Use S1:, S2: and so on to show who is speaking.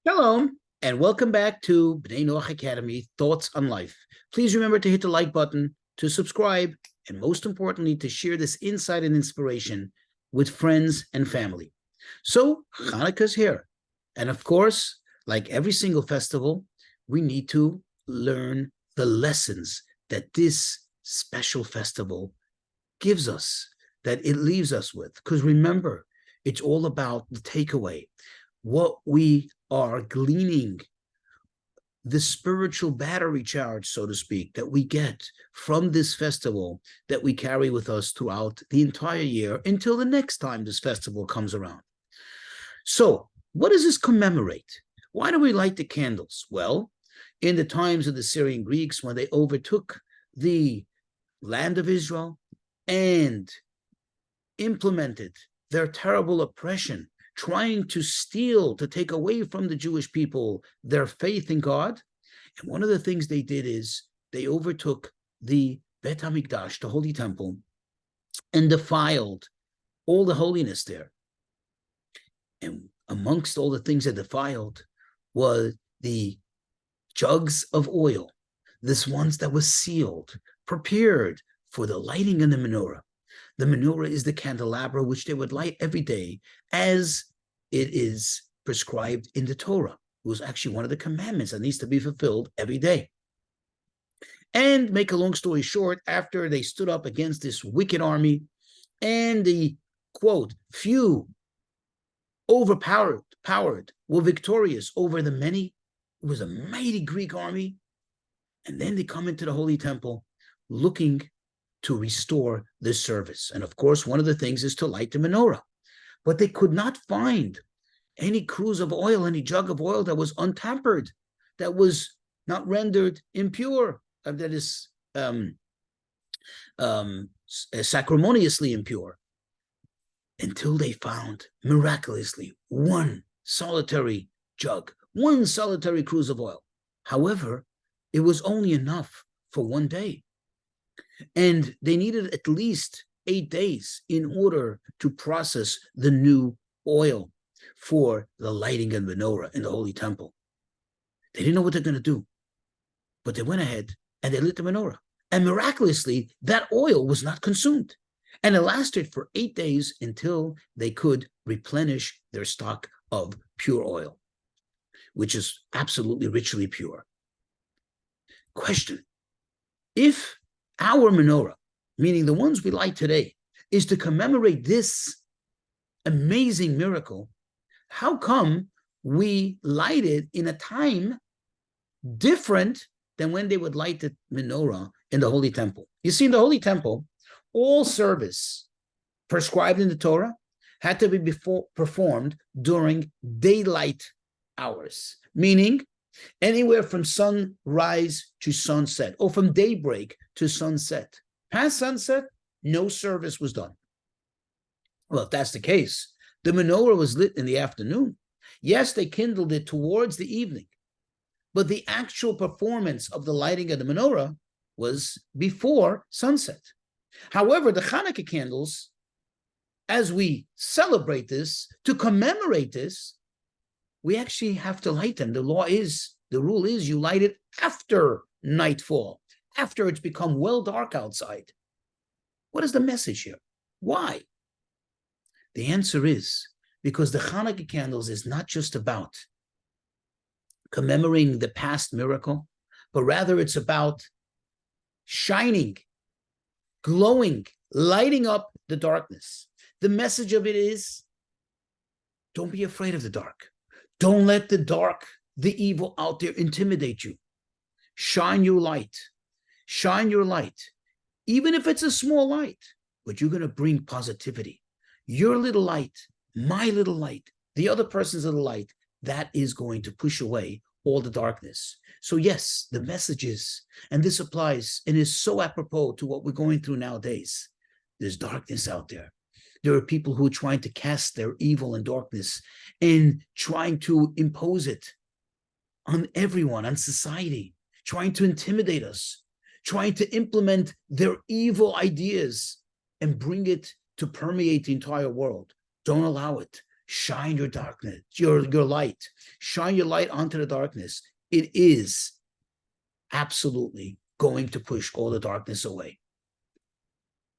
S1: Shalom, and welcome back to Bnei Noach Academy, Thoughts on Life. Please remember to hit the like button, to subscribe, and most importantly, to share this insight and inspiration with friends and family. So, Chanukah's here. And of course, like every single festival, we need to learn the lessons that this special festival gives us, that it leaves us with. Because remember, it's all about the takeaway, what we are gleaning, the spiritual battery charge, so to speak, that we get from this festival that we carry with us throughout the entire year until the next time this festival comes around. So, what does this commemorate? Why do we light the candles? Well, in the times of the Syrian Greeks, when they overtook the land of Israel and implemented their terrible oppression, trying to steal, to take away from the Jewish people their faith in God. And one of the things they did is they overtook the Bet HaMikdash, the Holy Temple, and defiled all the holiness there. And amongst all the things that defiled was the jugs of oil, this ones that was sealed, prepared for the lighting of the menorah. The menorah is the candelabra which they would light every day as it is prescribed in the Torah. It was actually one of the commandments that needs to be fulfilled every day. And make a long story short, after they stood up against this wicked army and the, quote, few overpowered, were victorious over the many, it was a mighty Greek army. And then they come into the Holy Temple looking to restore this service. And of course, one of the things is to light the menorah. But they could not find any cruse of oil, any jug of oil that was untampered, that was not rendered impure, that is sacrimoniously impure, until they found, miraculously, one solitary jug, one solitary cruse of oil. However, it was only enough for one day. And they needed at least 8 days in order to process the new oil for the lighting of the menorah in the Holy Temple. They didn't know what they're going to do, but they went ahead and they lit the menorah. And miraculously, that oil was not consumed. And it lasted for 8 days until they could replenish their stock of pure oil, which is absolutely ritually pure. Question: if our menorah, meaning the ones we light today, is to commemorate this amazing miracle, how come we light it in a time different than when they would light the menorah in the Holy Temple? You see, in the Holy Temple, all service prescribed in the Torah had to be performed during daylight hours, meaning anywhere from sunrise to sunset, or from daybreak to sunset. Past sunset, no service was done. Well, if that's the case, the menorah was lit in the afternoon. Yes, they kindled it towards the evening, but the actual performance of the lighting of the menorah was before sunset. However, the Chanukah candles, as we celebrate this, to commemorate this, we actually have to light them. The rule is you light it after nightfall, after it's become well dark outside. What is the message here? Why? The answer is because the Chanukah candles is not just about commemorating the past miracle, but rather it's about shining, glowing, lighting up the darkness. The message of it is, don't be afraid of the dark. Don't let the dark, the evil out there intimidate you. Shine your light. Shine your light. Even if it's a small light, but you're going to bring positivity. Your little light, my little light, the other person's little light, that is going to push away all the darkness. So yes, the message is, and this applies and is so apropos to what we're going through nowadays. There's darkness out there. There are people who are trying to cast their evil and darkness and trying to impose it on everyone, on society, trying to intimidate us, trying to implement their evil ideas and bring it to permeate the entire world. Don't allow it. shine your darkness, your light, shine your light onto the darkness. It is absolutely going to push all the darkness away.